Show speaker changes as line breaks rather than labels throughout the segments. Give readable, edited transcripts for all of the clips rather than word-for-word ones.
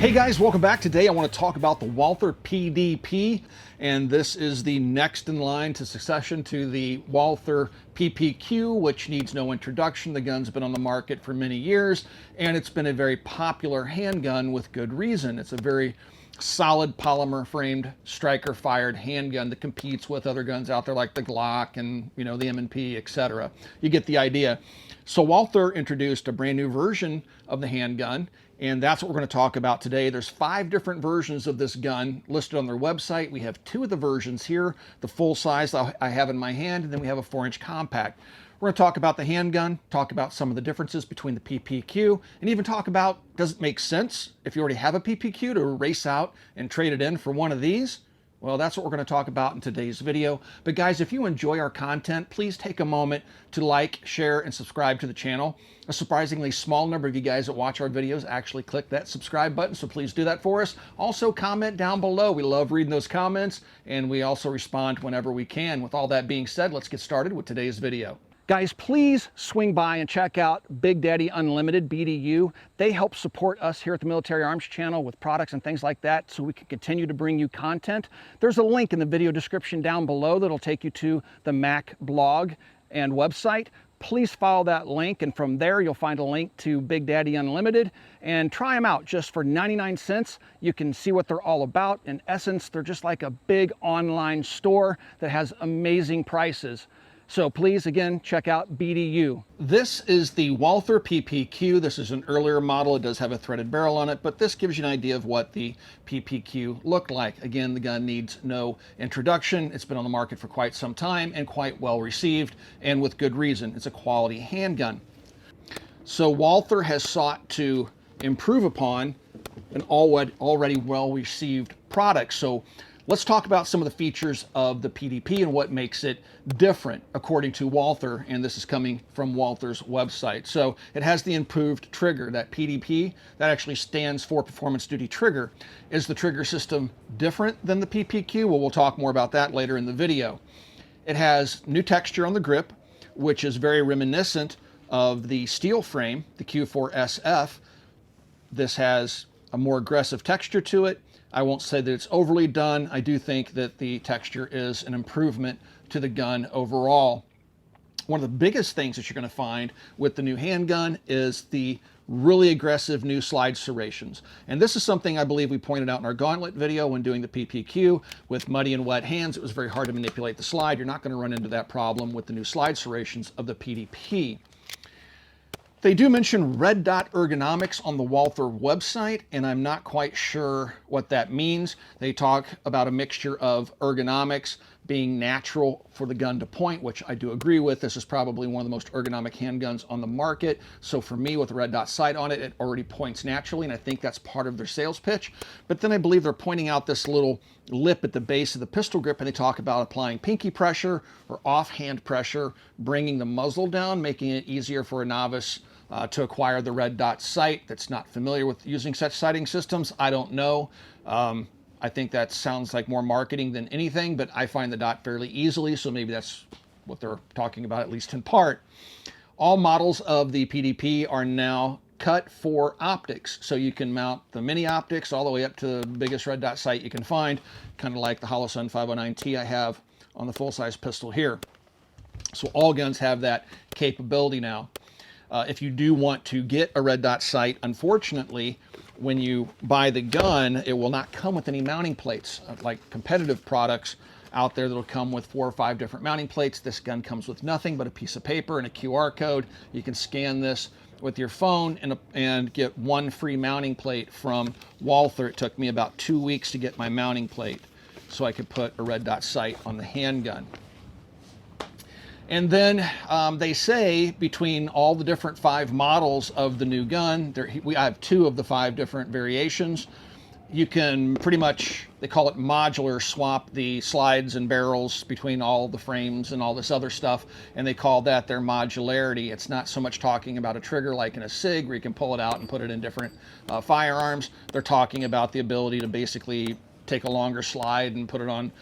Hey guys, welcome back. Today I want to talk about the Walther PDP, and this is the next in line to succession to the Walther PPQ, which needs no introduction. The gun's been on the market for many years, and it's been a very popular handgun with good reason. It's a very solid polymer framed striker fired handgun that competes with other guns out there like the Glock and the M&P, etc. You get the idea. So Walther introduced a brand new version of the handgun, and that's what we're going to talk about today. There's 5 different versions of this gun listed on their website. We have 2 of the versions here, the full size I have in my hand, and then we have a 4-inch compact. We're going to talk about the handgun, talk about some of the differences between the PPQ, and even talk about, does it make sense if you already have a PPQ to race out and trade it in for one of these? Well, that's what we're going to talk about in today's video. But guys, if you enjoy our content, please take a moment to like, share, and subscribe to the channel. A surprisingly small number of you guys that watch our videos actually click that subscribe button, so please do that for us. Also, comment down below. We love reading those comments, and we also respond whenever we can. With all that being said, let's get started with today's video. Guys, please swing by and check out Big Daddy Unlimited, BDU. They help support us here at the Military Arms Channel with products and things like that so we can continue to bring you content. There's a link in the video description down below that'll take you to the Mac blog and website. Please follow that link, and from there you'll find a link to Big Daddy Unlimited, and try them out just for 99 cents. You can see what they're all about. In essence, they're just like a big online store that has amazing prices. So please, again, check out BDU. This is the Walther PPQ. This is an earlier model. It does have a threaded barrel on it, but this gives you an idea of what the PPQ looked like. Again, the gun needs no introduction. It's been on the market for quite some time and quite well received, and with good reason. It's a quality handgun. So Walther has sought to improve upon an already well-received product. So let's talk about some of the features of the PDP and what makes it different according to Walther, and this is coming from Walther's website. So it has the improved trigger. That PDP, that actually stands for Performance Duty Trigger. Is the trigger system different than the PPQ? Well, we'll talk more about that later in the video. It has new texture on the grip, which is very reminiscent of the steel frame, the Q4SF. This has a more aggressive texture to it. I won't say that it's overly done. I do think that the texture is an improvement to the gun overall. One of the biggest things that you're going to find with the new handgun is the really aggressive new slide serrations. And this is something I believe we pointed out in our gauntlet video when doing the PPQ. With muddy and wet hands, it was very hard to manipulate the slide. You're not going to run into that problem with the new slide serrations of the PDP. They do mention red dot ergonomics on the Walther website, and I'm not quite sure what that means. They talk about a mixture of ergonomics being natural for the gun to point, which I do agree with. This is probably one of the most ergonomic handguns on the market. So for me, with a red dot sight on it, it already points naturally, and I think that's part of their sales pitch. But then I believe they're pointing out this little lip at the base of the pistol grip, and they talk about applying pinky pressure or offhand pressure, bringing the muzzle down, making it easier for a novice to acquire the red dot sight that's not familiar with using such sighting systems. I don't know. I think that sounds like more marketing than anything, but I find the dot fairly easily, so maybe that's what they're talking about, at least in part. All models of the PDP are now cut for optics, so you can mount the mini optics all the way up to the biggest red dot sight you can find, kind of like the Holosun 509T I have on the full-size pistol here. So all guns have that capability now. If you do want to get a red dot sight, unfortunately, when you buy the gun, it will not come with any mounting plates. Like competitive products out there that'll come with 4 or 5 different mounting plates. This gun comes with nothing but a piece of paper and a QR code. You can scan this with your phone and get 1 free mounting plate from Walther. It took me about 2 weeks to get my mounting plate so I could put a red dot sight on the handgun. And then they say between all the different 5 models of the new gun, I have 2 of the 5 different variations. You can pretty much, they call it modular, swap the slides and barrels between all the frames and all this other stuff, and they call that their modularity. It's not so much talking about a trigger like in a SIG where you can pull it out and put it in different firearms. They're talking about the ability to basically take a longer slide and put it on,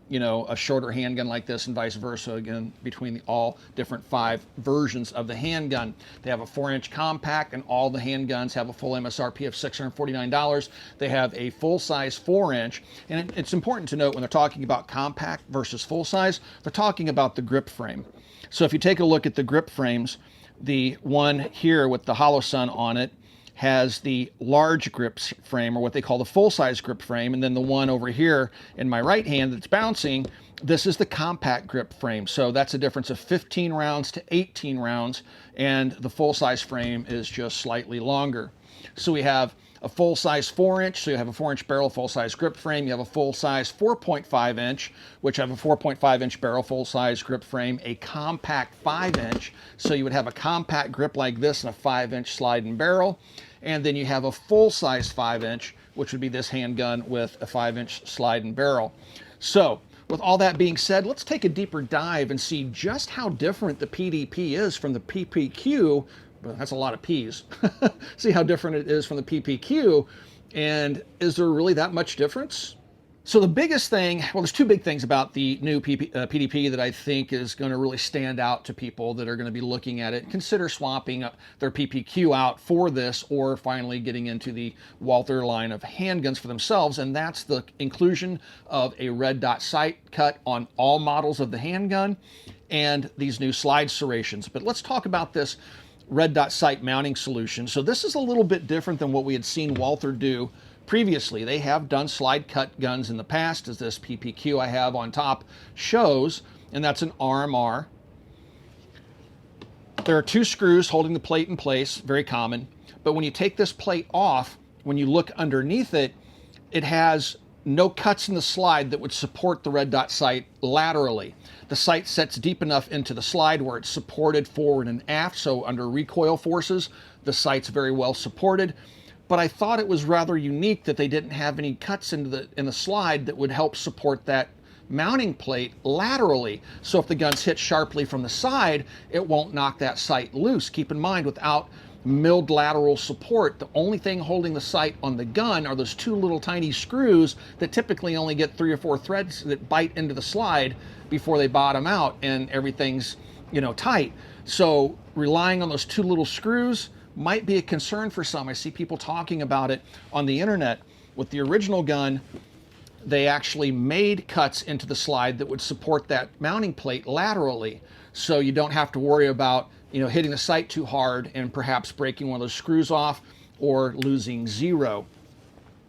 you know, a shorter handgun like this, and vice versa, again, between all different 5 versions of the handgun. They have a 4-inch compact, and all the handguns have a full MSRP of $649. They have a full-size 4-inch, and it's important to note when they're talking about compact versus full-size, they're talking about the grip frame. So if you take a look at the grip frames, the one here with the hollow sun on it has the large grip frame, or what they call the full-size grip frame, and then the one over here in my right hand that's bouncing, this is the compact grip frame. So that's a difference of 15 rounds to 18 rounds, and the full-size frame is just slightly longer. So we have a full-size 4-inch, so you have a 4-inch barrel, full-size grip frame. You have a full-size 4.5-inch, which have a 4.5-inch barrel, full-size grip frame, a compact 5-inch, so you would have a compact grip like this and a 5-inch slide and barrel. And then you have a full-size 5-inch, which would be this handgun with a 5-inch slide and barrel. So with all that being said, let's take a deeper dive and see just how different the PDP is from the PPQ. But that's a lot of P's. See how different it is from the PPQ, and is there really that much difference? So the biggest thing, well, there's 2 big things about the new PDP that I think is going to really stand out to people that are going to be looking at it, consider swapping their PPQ out for this, or finally getting into the Walther line of handguns for themselves, and that's the inclusion of a red dot sight cut on all models of the handgun, and these new slide serrations. But let's talk about this red dot sight mounting solution. So this is a little bit different than what we had seen Walther do previously. They have done slide cut guns in the past, as this PPQ I have on top shows, and that's an RMR. There are 2 screws holding the plate in place, very common, but when you take this plate off, when you look underneath it, it has no cuts in the slide that would support the red dot sight laterally. The sight sets deep enough into the slide where it's supported forward and aft, so under recoil forces, the sight's very well supported. But I thought it was rather unique that they didn't have any cuts in the slide that would help support that mounting plate laterally. So if the gun's hit sharply from the side, it won't knock that sight loose. Keep in mind, without milled lateral support, the only thing holding the sight on the gun are those 2 little tiny screws that typically only get 3 or 4 threads that bite into the slide before they bottom out, and everything's, you know, tight. So relying on those 2 little screws might be a concern for some. I see people talking about it on the internet. With the original gun, they actually made cuts into the slide that would support that mounting plate laterally, so you don't have to worry about, you know, hitting the sight too hard and perhaps breaking one of those screws off or losing 0.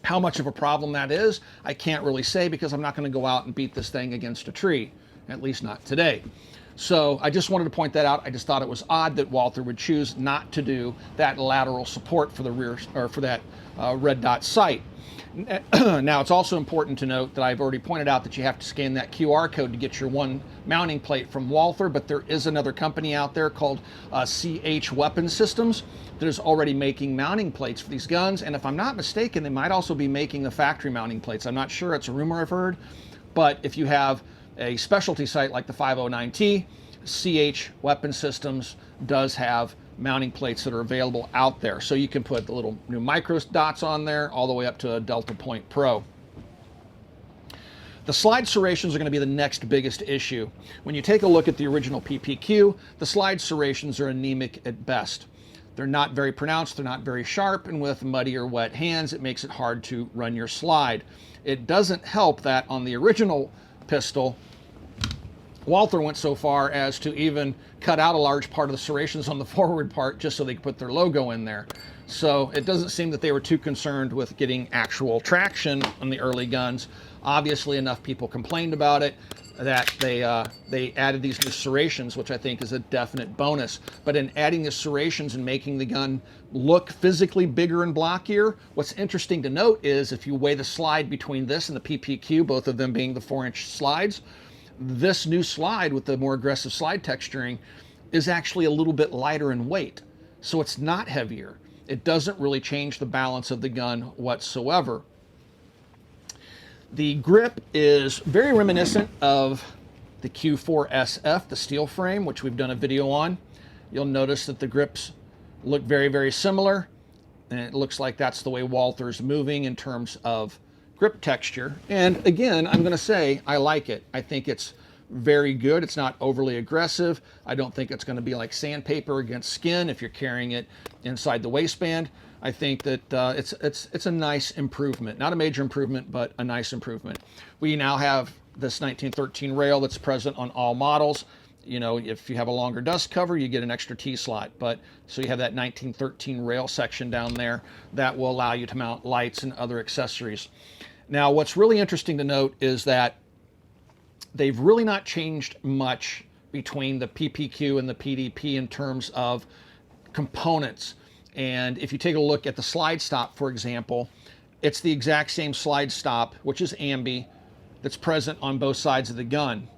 How much of a problem that is, I can't really say, because I'm not going to go out and beat this thing against a tree, at least not today. So I just wanted to point that out. I just thought it was odd that Walther would choose not to do that lateral support for the rear, or for that red dot sight. Now, it's also important to note that I've already pointed out that you have to scan that QR code to get your one mounting plate from Walther, but there is another company out there called CH Weapon Systems that is already making mounting plates for these guns, and if I'm not mistaken, they might also be making the factory mounting plates. I'm not sure, it's a rumor I've heard, but if you have a specialty sight like the 509T, CH Weapon Systems does have mounting plates that are available out there. So you can put the little new micro dots on there all the way up to a Delta Point Pro. The slide serrations are going to be the next biggest issue. When you take a look at the original PPQ, the slide serrations are anemic at best. They're not very pronounced, they're not very sharp, and with muddy or wet hands, it makes it hard to run your slide. It doesn't help that on the original pistol, Walther went so far as to even cut out a large part of the serrations on the forward part just so they could put their logo in there. So it doesn't seem that they were too concerned with getting actual traction on the early guns. Obviously, enough people complained about it that they added these new serrations, which I think is a definite bonus. But in adding the serrations and making the gun look physically bigger and blockier, what's interesting to note is if you weigh the slide between this and the PPQ, both of them being the 4-inch slides, this new slide with the more aggressive slide texturing is actually a little bit lighter in weight. So it's not heavier. It doesn't really change the balance of the gun whatsoever. The grip is very reminiscent of the Q4SF, the steel frame, which we've done a video on. You'll notice that the grips look very, very similar, and it looks like that's the way Walther's moving in terms of grip texture. And again, I'm going to say I like it. I think it's very good. It's not overly aggressive. I don't think it's going to be like sandpaper against skin if you're carrying it inside the waistband. I think that it's a nice improvement. Not a major improvement, but a nice improvement. We now have this 1913 rail that's present on all models. You know, if you have a longer dust cover, you get an extra T-slot. But so you have that 1913 rail section down there that will allow you to mount lights and other accessories. Now, what's really interesting to note is that they've really not changed much between the PPQ and the PDP in terms of components. And if you take a look at the slide stop, for example, it's the exact same slide stop, which is ambi, that's present on both sides of the gun.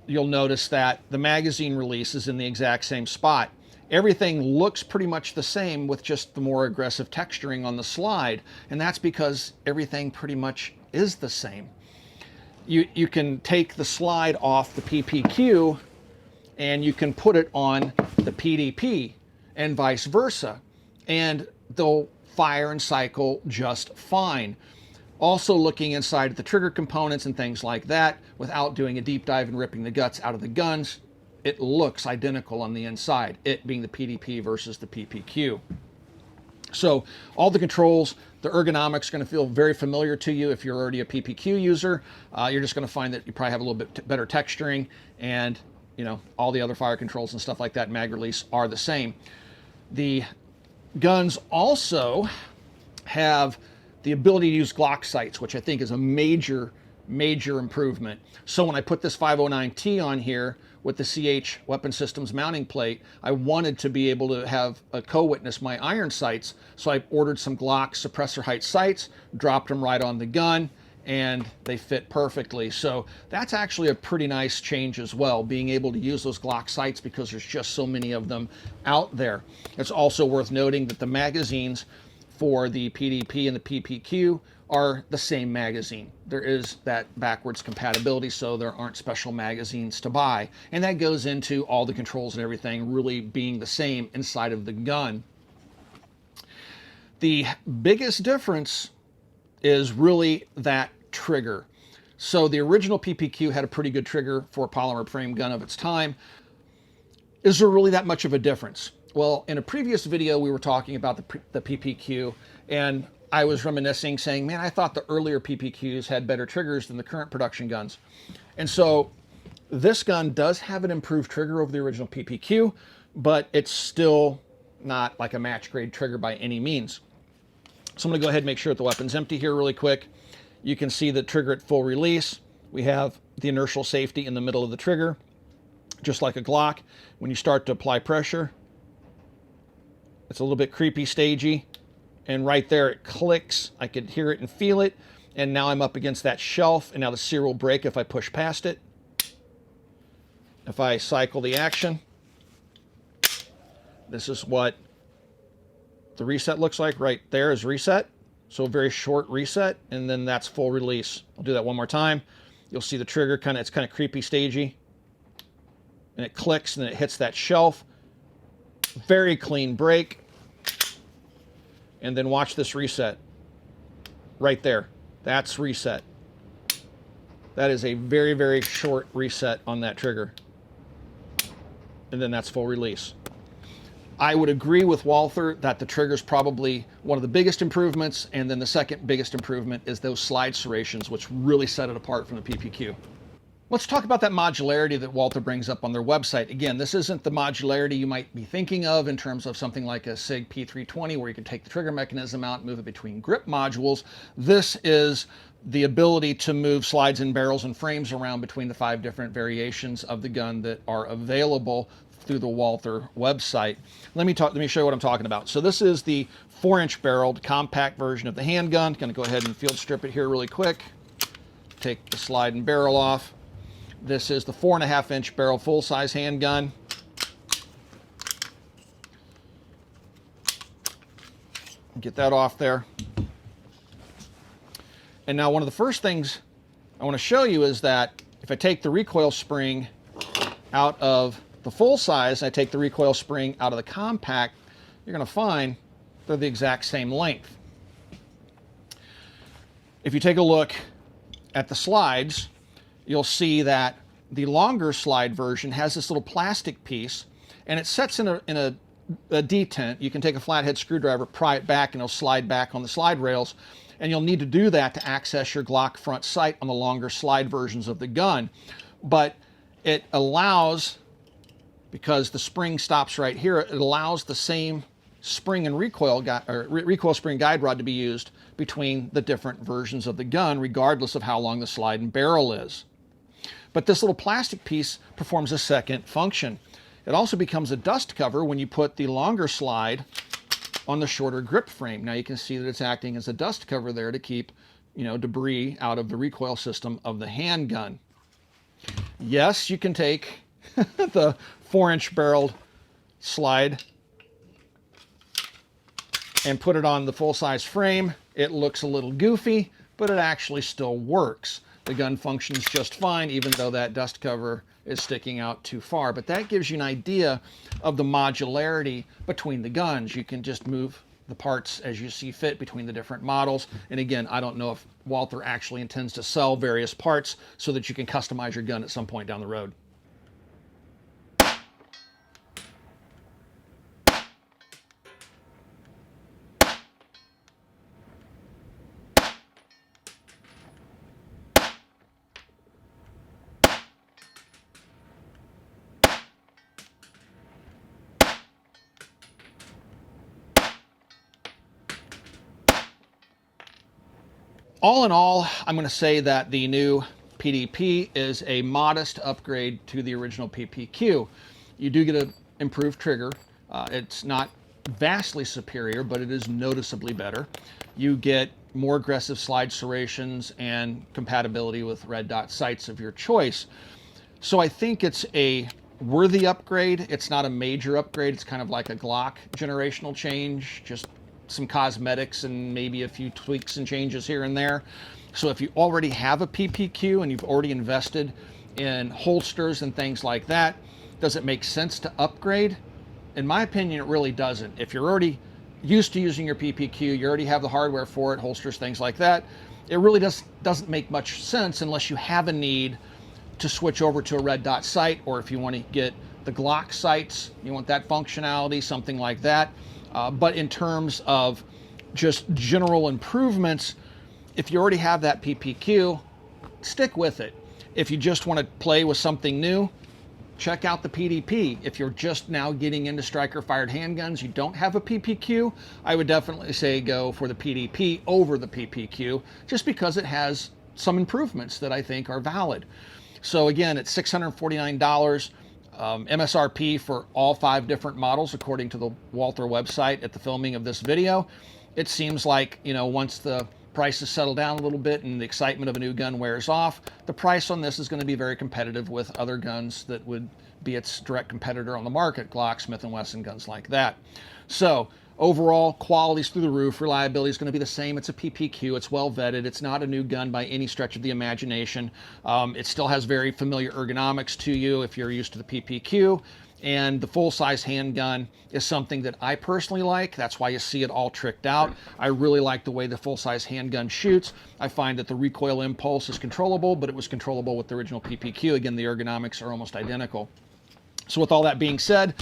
You'll notice that the magazine release is in the exact same spot. Everything looks pretty much the same with just the more aggressive texturing on the slide, and that's because everything pretty much is the same. You can take the slide off the PPQ and you can put it on the PDP and vice versa, and they'll fire and cycle just fine. Also looking inside the trigger components and things like that, without doing a deep dive and ripping the guts out of the guns, it looks identical on the inside, it being the PDP versus the PPQ. So all the controls, the ergonomics are going to feel very familiar to you if you're already a PPQ user. You're just going to find that you probably have a little bit better texturing, and you know, all the other fire controls and stuff like that, mag release, are the same. The guns also have the ability to use Glock sights, which I think is a major improvement. So when I put this 509T on here with the CH Weapon Systems mounting plate, I wanted to be able to have a co-witness my iron sights. So I ordered some Glock suppressor height sights, dropped them right on the gun, and they fit perfectly. So that's actually a pretty nice change as well, being able to use those Glock sights because there's just so many of them out there. It's also worth noting that the magazines for the PDP and the PPQ are the same magazine. There is that backwards compatibility, so there aren't special magazines to buy. And that goes into all the controls and everything really being the same inside of the gun. The biggest difference is really that trigger. So the original PPQ had a pretty good trigger for a polymer frame gun of its time. Is there really that much of a difference? Well, in a previous video, we were talking about the PPQ, and I was reminiscing saying, man, I thought the earlier PPQs had better triggers than the current production guns. And so this gun does have an improved trigger over the original PPQ, but it's still not like a match grade trigger by any means. So I'm gonna go ahead and make sure that the weapon's empty here really quick. You can see the trigger at full release. We have the inertial safety in the middle of the trigger, just like a Glock. When you start to apply pressure, it's a little bit creepy, stagey, and right there it clicks. I could hear it and feel it, and now I'm up against that shelf, and now the sear will break if I push past it. If I cycle the action, this is what the reset looks like. Right there is reset, so a very short reset, and then that's full release. I'll do that one more time. You'll see the trigger it's kind of creepy, stagey, and it clicks, and then it hits that shelf. Very clean break. And then watch this reset. Right there. That's reset. That is a very short reset on that trigger. And then that's full release. I would agree with Walther that the trigger is probably one of the biggest improvements, and then the second biggest improvement is those slide serrations, which really set it apart from the PPQ. Let's talk about that modularity that Walther brings up on their website. Again, this isn't the modularity you might be thinking of in terms of something like a SIG P320 where you can take the trigger mechanism out and move it between grip modules. This is the ability to move slides and barrels and frames around between the 5 different variations of the gun that are available through the Walther website. Let me show you what I'm talking about. So this is the 4-inch barreled compact version of the handgun. Going to go ahead and field strip it here really quick. Take the slide and barrel off. This is the 4.5-inch barrel full-size handgun. Get that off there. And now one of the first things I want to show you is that if I take the recoil spring out of the full-size and I take the recoil spring out of the compact, you're going to find they're the exact same length. If you take a look at the slides, you'll see that the longer slide version has this little plastic piece, and it sets in a detent. You can take a flathead screwdriver, pry it back, and it'll slide back on the slide rails. And you'll need to do that to access your Glock front sight on the longer slide versions of the gun. But it allows, because the spring stops right here, it allows the same spring and recoil spring guide rod to be used between the different versions of the gun, regardless of how long the slide and barrel is. But this little plastic piece performs a second function. It also becomes a dust cover when you put the longer slide on the shorter grip frame. Now you can see that it's acting as a dust cover there to keep, debris out of the recoil system of the handgun. Yes, you can take the 4-inch barreled slide and put it on the full-size frame. It looks a little goofy, but it actually still works. The gun functions just fine, even though that dust cover is sticking out too far. But that gives you an idea of the modularity between the guns. You can just move the parts as you see fit between the different models. And again, I don't know if Walther actually intends to sell various parts so that you can customize your gun at some point down the road. All in all, I'm going to say that the new PDP is a modest upgrade to the original PPQ. You do get an improved trigger. It's not vastly superior, but it is noticeably better. You get more aggressive slide serrations and compatibility with red dot sights of your choice. So I think it's a worthy upgrade. It's not a major upgrade. It's kind of like a Glock generational change, just some cosmetics and maybe a few tweaks and changes here and there. So if you already have a PPQ and you've already invested in holsters and things like that, does it make sense to upgrade? In my opinion, it really doesn't. If you're already used to using your PPQ, you already have the hardware for it, holsters, things like that, it really doesn't make much sense unless you have a need to switch over to a red dot sight, or if you want to get the Glock sights, you want that functionality, something like that. But in terms of just general improvements, if you already have that PPQ, stick with it. If you just want to play with something new, check out the PDP. If you're just now getting into striker-fired handguns, you don't have a PPQ, I would definitely say go for the PDP over the PPQ, just because it has some improvements that I think are valid. So again, it's $649. MSRP for all 5 different models, according to the Walther website at the filming of this video. It seems like, once the prices settle down a little bit and the excitement of a new gun wears off, the price on this is going to be very competitive with other guns that would be its direct competitor on the market, Glock, Smith & Wesson, guns like that. So overall, quality's through the roof. Reliability is going to be the same. It's a PPQ. It's well vetted. It's not a new gun by any stretch of the imagination. It still has very familiar ergonomics to you if you're used to the PPQ. And the full-size handgun is something that I personally like. That's why you see it all tricked out. I really like the way the full-size handgun shoots. I find that the recoil impulse is controllable, but it was controllable with the original PPQ. Again, the ergonomics are almost identical. So with all that being said,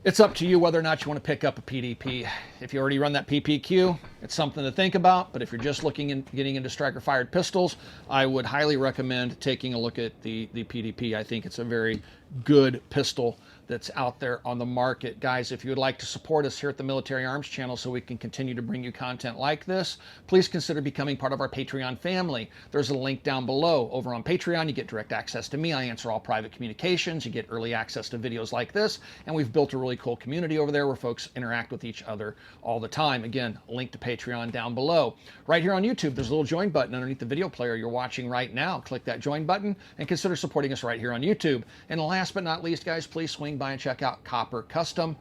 it's up to you whether or not you want to pick up a PDP. If you already run that PPQ, it's something to think about. But if you're just getting into striker-fired pistols, I would highly recommend taking a look at the PDP. I think it's a very good pistol that's out there on the market. Guys, if you would like to support us here at the Military Arms Channel so we can continue to bring you content like this, please consider becoming part of our Patreon family. There's a link down below. Over on Patreon, you get direct access to me. I answer all private communications. You get early access to videos like this. And we've built a really cool community over there where folks interact with each other all the time. Again, a link to Patreon down below. Right here on YouTube, there's a little join button underneath the video player you're watching right now. Click that join button and consider supporting us right here on YouTube. And last but not least, guys, please swing by and check out Copper Custom.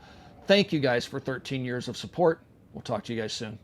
Thank you guys for 13 years of support. We'll talk to you guys soon.